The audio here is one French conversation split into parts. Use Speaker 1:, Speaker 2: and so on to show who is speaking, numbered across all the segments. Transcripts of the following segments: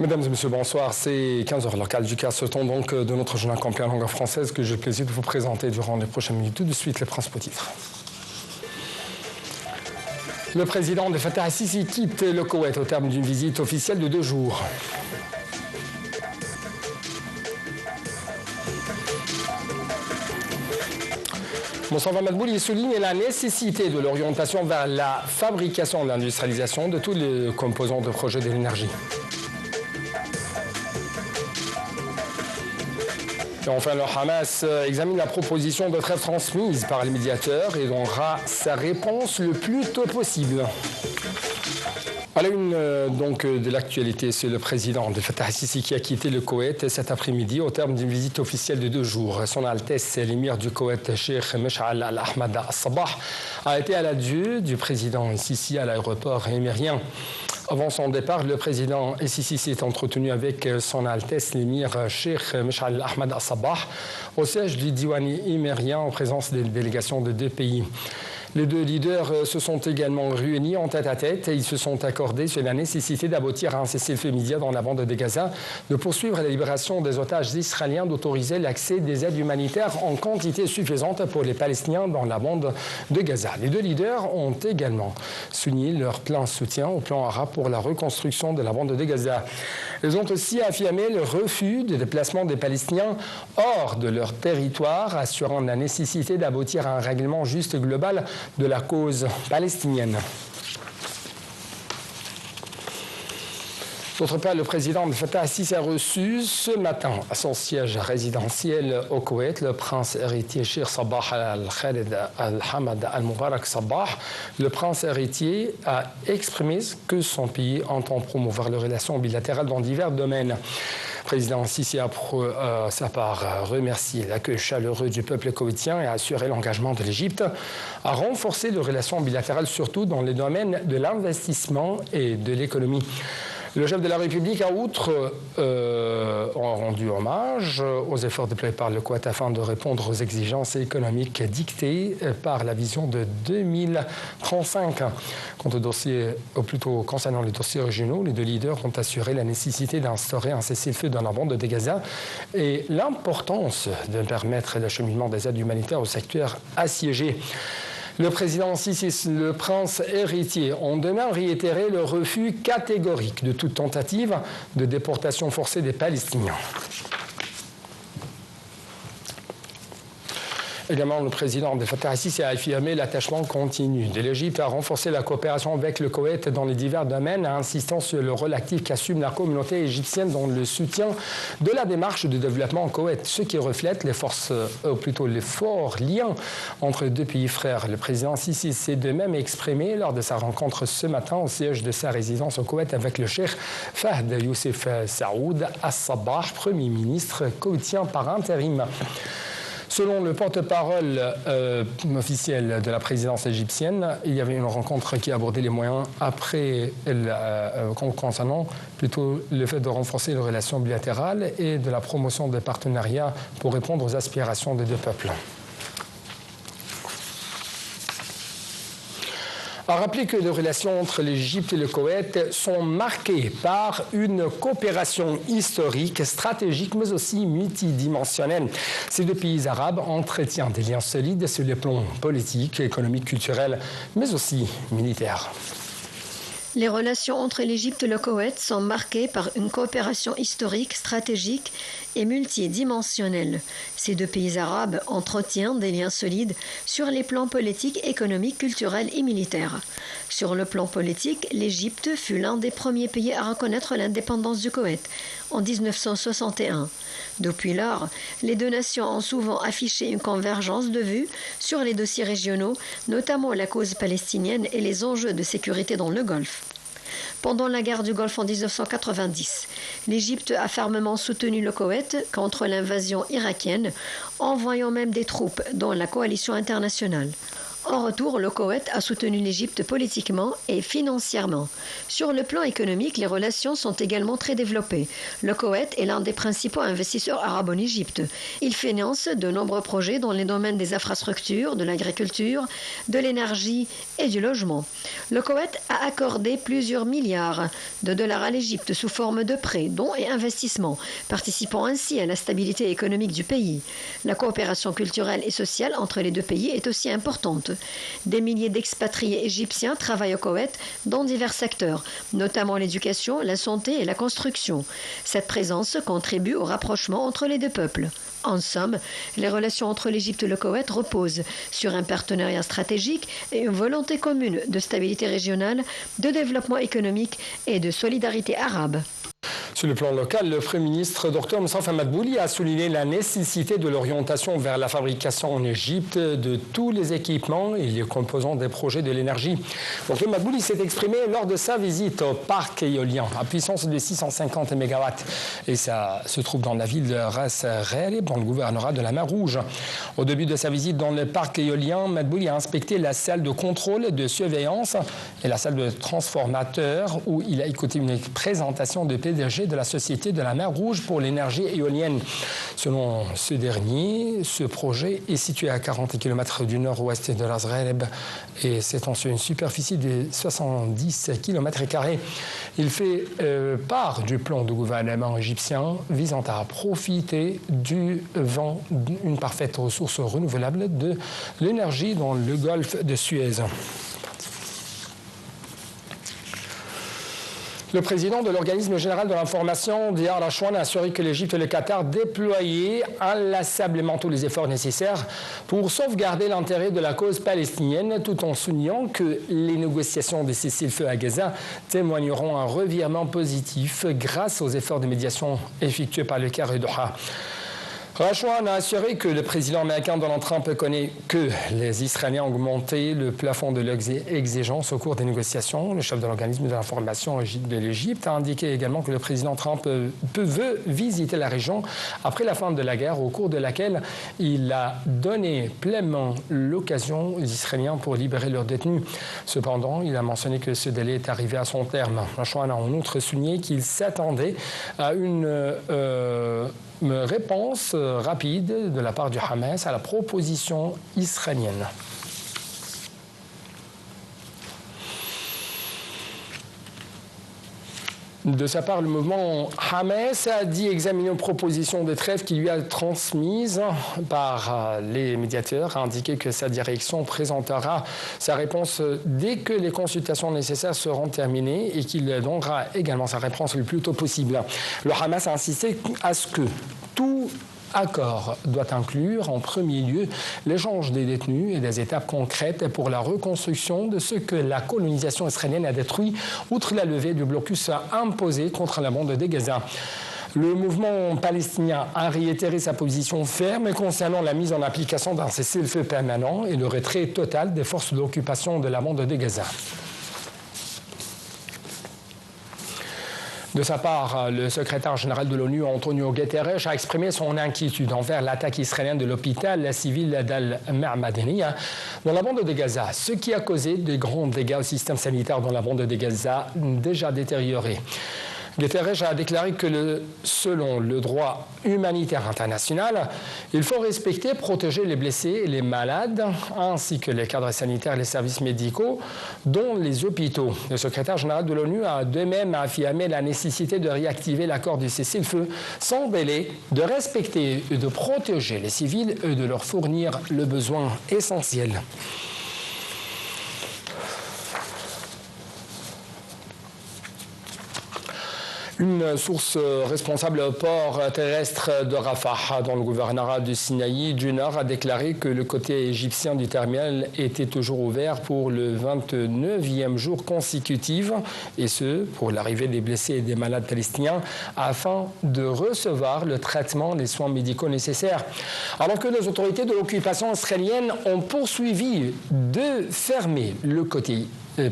Speaker 1: Mesdames et messieurs, bonsoir. C'est 15h local du cas. Ce temps donc de notre journal complet en langue française que j'ai le plaisir de vous présenter durant les prochaines minutes. Tout de suite, les principaux titres. Le président de Fattah al-Sisi quitte le Koweït au terme d'une visite officielle de 2 jours. Moustapha Madbouli souligne la nécessité de l'orientation vers la fabrication et l'industrialisation de tous les composants de projets de l'énergie. Et enfin, le Hamas examine la proposition de trêve transmise par les médiateurs et donnera sa réponse le plus tôt possible. À la une donc de l'actualité, c'est le président de Fattah al-Sisi qui a quitté le Koweït cet après-midi au terme d'une visite officielle de 2 jours. Son Altesse, l'émir du Koweït, Cheikh Mesh'al Al-Ahmad Al-Sabah, a été à l'adieu du président al-Sisi à l'aéroport émirien. Avant son départ, le président al-Sisi s'est entretenu avec son Altesse, l'émir Cheikh Mesh'al Al-Ahmad Al-Sabah, au siège du Diwani émirien en présence des délégations de 2 pays. Les 2 leaders se sont également réunis en tête-à-tête et ils se sont accordés sur la nécessité d'aboutir à un cessez-le-feu immédiat dans la bande de Gaza, de poursuivre la libération des otages israéliens, d'autoriser l'accès des aides humanitaires en quantité suffisante pour les Palestiniens dans la bande de Gaza. Les 2 leaders ont également souligné leur plein soutien au plan arabe pour la reconstruction de la bande de Gaza. Ils ont aussi affirmé le refus de déplacement des Palestiniens hors de leur territoire, assurant la nécessité d'aboutir à un règlement juste et global de la cause palestinienne. D'autre part, le président de Fattah al-Sisi a reçu ce matin à son siège résidentiel au Koweït le prince héritier Cheikh Sabah al-Khalid al-Hamad al-Mubarak Sabah. Le prince héritier a exprimé que son pays entend promouvoir les relations bilatérales dans divers domaines. Le président Sisi a, sa part, remercié l'accueil chaleureux du peuple koweïtien et a assuré l'engagement de l'Égypte à renforcer les relations bilatérales, surtout dans les domaines de l'investissement et de l'économie. Le chef de la République a outre rendu hommage aux efforts déployés par le Koweït afin de répondre aux exigences économiques dictées par la vision de 2035. Quant au dossier, ou plutôt concernant les dossiers régionaux, les 2 leaders ont assuré la nécessité d'instaurer un cessez-le-feu dans la bande de Gaza et l'importance de permettre l'acheminement des aides humanitaires au secteur assiégé. Le président Sisi et le prince héritier ont demain réitéré le refus catégorique de toute tentative de déportation forcée des Palestiniens. Également, le président de Fattah al-Sisi a affirmé l'attachement continu de l'Égypte à renforcer la coopération avec le Koweït dans les divers domaines, insistant sur le rôle actif qu'assume la communauté égyptienne dans le soutien de la démarche de développement au Koweït, ce qui reflète les forts liens entre les 2 pays frères. Le président Sisi s'est de même exprimé lors de sa rencontre ce matin au siège de sa résidence au Koweït avec le cheikh Fahd Youssef Saoud Al-Sabah, premier ministre koweïtien par intérim. Selon le porte-parole officiel de la présidence égyptienne, il y avait une rencontre qui abordait les moyens après concernant plutôt le fait de renforcer les relations bilatérales et de la promotion des partenariats pour répondre aux aspirations des 2 peuples. A rappeler que les relations entre l'Égypte et le Koweït sont marquées par une coopération historique, stratégique, mais aussi multidimensionnelle. Ces 2 pays arabes entretiennent des liens solides sur les plans politiques, économiques, culturels, mais aussi militaires.
Speaker 2: Les relations entre l'Égypte et le Koweït sont marquées par une coopération historique, stratégique et multidimensionnelle. Ces 2 pays arabes entretiennent des liens solides sur les plans politiques, économiques, culturels et militaires. Sur le plan politique, l'Égypte fut l'un des premiers pays à reconnaître l'indépendance du Koweït en 1961. Depuis lors, les 2 nations ont souvent affiché une convergence de vues sur les dossiers régionaux, notamment la cause palestinienne et les enjeux de sécurité dans le Golfe. Pendant la guerre du Golfe en 1990, l'Égypte a fermement soutenu le Koweït contre l'invasion irakienne, envoyant même des troupes dans la coalition internationale. En retour, le Koweït a soutenu l'Égypte politiquement et financièrement. Sur le plan économique, les relations sont également très développées. Le Koweït est l'un des principaux investisseurs arabes en Égypte. Il finance de nombreux projets dans les domaines des infrastructures, de l'agriculture, de l'énergie et du logement. Le Koweït a accordé plusieurs milliards de dollars à l'Égypte sous forme de prêts, dons et investissements, participant ainsi à la stabilité économique du pays. La coopération culturelle et sociale entre les deux pays est aussi importante. Des milliers d'expatriés égyptiens travaillent au Koweït dans divers secteurs, notamment l'éducation, la santé et la construction. Cette présence contribue au rapprochement entre les deux peuples. En somme, les relations entre l'Égypte et le Koweït reposent sur un partenariat stratégique et une volonté commune de stabilité régionale, de développement économique et de solidarité arabe.
Speaker 1: Sur le plan local, le Premier ministre Dr Moussaf Madbouli a souligné la nécessité de l'orientation vers la fabrication en Égypte de tous les équipements et les composants des projets de l'énergie. Dr Madbouli s'est exprimé lors de sa visite au parc éolien à puissance de 650 MW. Et ça se trouve dans la ville de Ras Gharib, dans le gouvernorat de la Mer Rouge. Au début de sa visite dans le parc éolien, Madbouli a inspecté la salle de contrôle et de surveillance et la salle de transformateur où il a écouté une présentation de PDG de la Société de la Mer Rouge pour l'énergie éolienne. Selon ce dernier, ce projet est situé à 40 km du nord-ouest de Ras Gharib et s'étend sur une superficie de 70 km². Il fait part du plan du gouvernement égyptien visant à profiter du vent, une parfaite ressource renouvelable de l'énergie dans le golfe de Suez. Le président de l'Organisme général de l'information, Diar Rachouane, a assuré que l'Égypte et le Qatar déployaient inlassablement tous les efforts nécessaires pour sauvegarder l'intérêt de la cause palestinienne, tout en soulignant que les négociations de cessez-le-feu à Gaza témoigneront un revirement positif grâce aux efforts de médiation effectués par le Caire et Doha. Rachouane a assuré que le président américain Donald Trump connaît que les Israéliens ont augmenté le plafond de leurs exigences au cours des négociations. Le chef de l'organisme de l'information de l'Égypte a indiqué également que le président Trump veut visiter la région après la fin de la guerre, au cours de laquelle il a donné pleinement l'occasion aux Israéliens pour libérer leurs détenus. Cependant, il a mentionné que ce délai est arrivé à son terme. Rachouane a en outre souligné qu'il s'attendait à une réponse rapide de la part du Hamas à la proposition israélienne. De sa part, le mouvement Hamas a dit examiner une proposition de trêve qui lui a transmise par les médiateurs, a indiqué que sa direction présentera sa réponse dès que les consultations nécessaires seront terminées et qu'il donnera également sa réponse le plus tôt possible. Le Hamas a insisté à ce que tout accord doit inclure en premier lieu l'échange des détenus et des étapes concrètes pour la reconstruction de ce que la colonisation israélienne a détruit, outre la levée du blocus imposé contre la bande de Gaza. Le mouvement palestinien a réitéré sa position ferme concernant la mise en application d'un cessez-le-feu permanent et le retrait total des forces d'occupation de la bande de Gaza. De sa part, le secrétaire général de l'ONU, Antonio Guterres, a exprimé son inquiétude envers l'attaque israélienne de l'hôpital civil d'Al-Ma'madaniya dans la bande de Gaza, ce qui a causé de grands dégâts au système sanitaire dans la bande de Gaza déjà détérioré. Guterres a déclaré que selon le droit humanitaire international, il faut respecter, protéger les blessés et les malades, ainsi que les cadres sanitaires et les services médicaux, dont les hôpitaux. Le secrétaire général de l'ONU a de même affirmé la nécessité de réactiver l'accord du cessez-le-feu sans délai, de respecter et de protéger les civils et de leur fournir le besoin essentiel. Une source responsable au port terrestre de Rafah, dans le gouvernorat du Sinaï du Nord, a déclaré que le côté égyptien du terminal était toujours ouvert pour le 29e jour consécutif, et ce, pour l'arrivée des blessés et des malades palestiniens, afin de recevoir le traitement des soins médicaux nécessaires. Alors que les autorités de l'occupation israélienne ont poursuivi de fermer le côté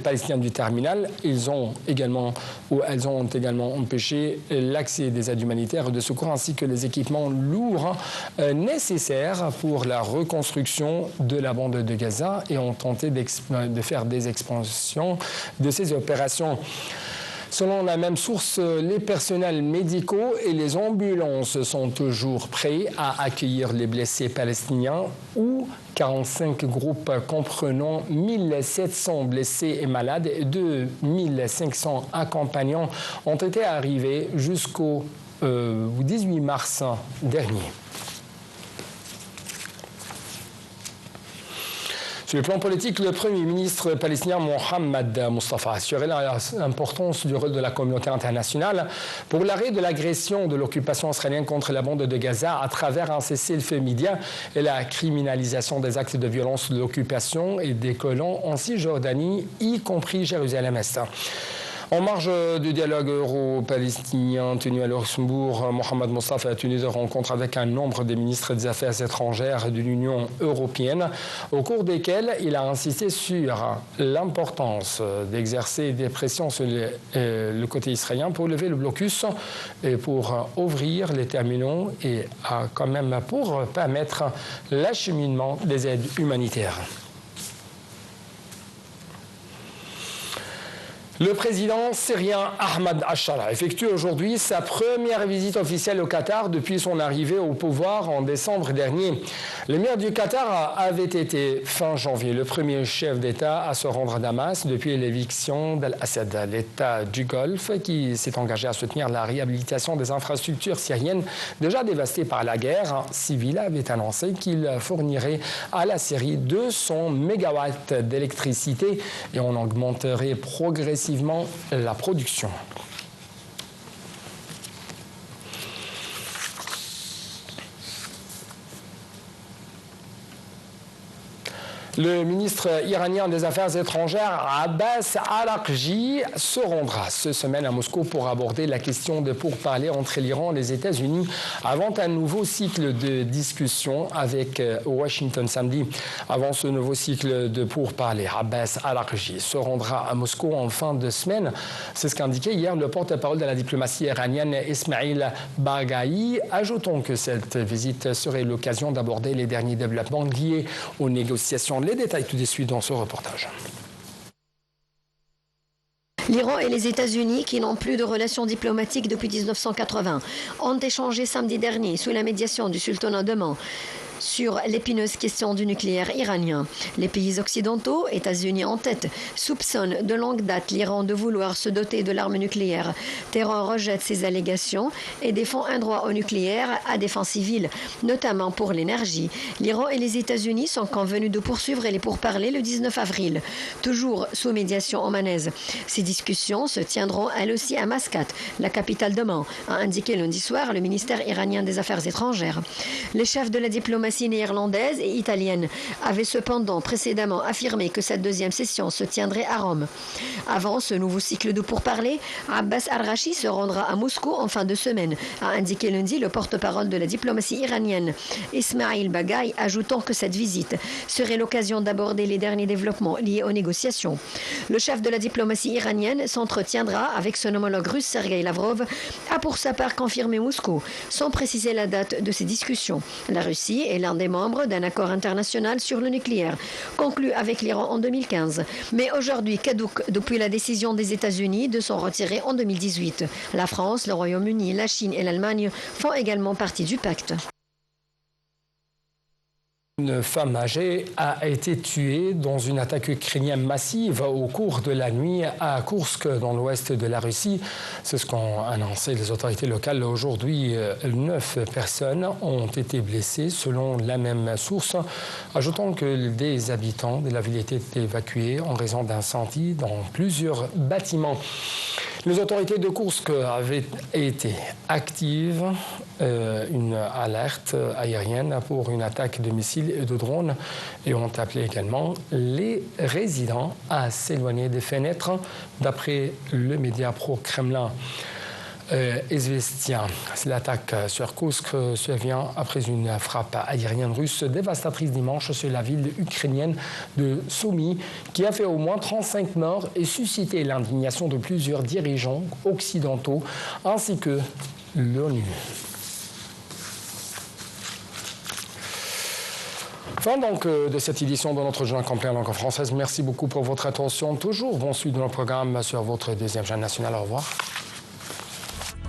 Speaker 1: palestiniens du terminal. Elles ont également empêché l'accès des aides humanitaires et de secours ainsi que les équipements lourds nécessaires pour la reconstruction de la bande de Gaza et ont tenté de faire des expansions de ces opérations. Selon la même source, les personnels médicaux et les ambulances sont toujours prêts à accueillir les blessés palestiniens où 45 groupes comprenant 1700 blessés et malades et 2500 accompagnants ont été arrivés jusqu'au 18 mars dernier. Sur le plan politique, le Premier ministre palestinien Mohamed Mustafa a assuré l'importance du rôle de la communauté internationale pour l'arrêt de l'agression de l'occupation israélienne contre la bande de Gaza à travers un cessez-le-feu immédiat et la criminalisation des actes de violence de l'occupation et des colons en Cisjordanie, y compris Jérusalem-Est. En marge du dialogue euro-palestinien tenu à Luxembourg, Mohamed Mustafa a tenu des rencontres avec un nombre des ministres des Affaires étrangères de l'Union européenne, au cours desquelles il a insisté sur l'importance d'exercer des pressions sur le côté israélien pour lever le blocus et pour ouvrir les terminaux et quand même pour permettre l'acheminement des aides humanitaires. Le président syrien Ahmad Al-Shara effectue aujourd'hui sa première visite officielle au Qatar depuis son arrivée au pouvoir en décembre dernier. L'émir du Qatar avait été fin janvier le premier chef d'État à se rendre à Damas depuis l'éviction d'Al-Assad, l'État du Golfe qui s'est engagé à soutenir la réhabilitation des infrastructures syriennes déjà dévastées par la guerre civile, avait annoncé qu'il fournirait à la Syrie 200 mégawatts d'électricité et on augmenterait progressivement la production. Le ministre iranien des Affaires étrangères, Abbas Araghchi, se rendra cette semaine à Moscou pour aborder la question de pourparlers entre l'Iran et les États-Unis avant un nouveau cycle de discussions avec Washington samedi. Avant ce nouveau cycle de pourparlers, Abbas Araghchi se rendra à Moscou en fin de semaine. C'est ce qu'indiquait hier le porte-parole de la diplomatie iranienne, Ismail Baghai, ajoutant que cette visite serait l'occasion d'aborder les derniers développements liés aux négociations. Les détails tout de suite dans ce reportage.
Speaker 2: L'Iran et les États-Unis, qui n'ont plus de relations diplomatiques depuis 1980, ont échangé samedi dernier sous la médiation du sultanat d'Oman sur l'épineuse question du nucléaire iranien. Les pays occidentaux, États-Unis en tête, soupçonnent de longue date l'Iran de vouloir se doter de l'arme nucléaire. Téhéran rejette ces allégations et défend un droit au nucléaire à des fins civiles, notamment pour l'énergie. L'Iran et les États-Unis sont convenus de poursuivre les pourparlers le 19 avril, toujours sous médiation omanaise. Ces discussions se tiendront elles aussi à Mascate, la capitale d'Oman, a indiqué lundi soir le ministère iranien des Affaires étrangères. Les chefs de la diplomatie néerlandaise et italienne avaient cependant précédemment affirmé que cette deuxième session se tiendrait à Rome. Avant ce nouveau cycle de pourparlers, Abbas Araghchi se rendra à Moscou en fin de semaine, a indiqué lundi le porte-parole de la diplomatie iranienne, Ismail Baghai, ajoutant que cette visite serait l'occasion d'aborder les derniers développements liés aux négociations. Le chef de la diplomatie iranienne s'entretiendra avec son homologue russe Sergei Lavrov, a pour sa part confirmé Moscou, sans préciser la date de ces discussions. La Russie est l'un des membres d'un accord international sur le nucléaire, conclu avec l'Iran en 2015, mais aujourd'hui caduc depuis la décision des États-Unis de s'en retirer en 2018. La France, le Royaume-Uni, la Chine et l'Allemagne font également partie du pacte.
Speaker 1: Une femme âgée a été tuée dans une attaque ukrainienne massive au cours de la nuit à Koursk, dans l'ouest de la Russie. C'est ce qu'ont annoncé les autorités locales. Aujourd'hui, 9 personnes ont été blessées, selon la même source, ajoutant que des habitants de la ville étaient évacués en raison d'incendies dans plusieurs bâtiments. Les autorités de Koursk avaient été actives, une alerte aérienne pour une attaque de missiles et de drones et ont appelé également les résidents à s'éloigner des fenêtres, d'après le média pro-Kremlin. Izvestia. L'attaque sur Kursk survient après une frappe aérienne russe dévastatrice dimanche sur la ville ukrainienne de Sumy, qui a fait au moins 35 morts et suscité l'indignation de plusieurs dirigeants occidentaux ainsi que l'ONU. Fin donc de cette édition de notre journal complet en langue française. Merci beaucoup pour votre attention. Toujours bon suite de nos programmes sur votre deuxième chaîne nationale. Au revoir.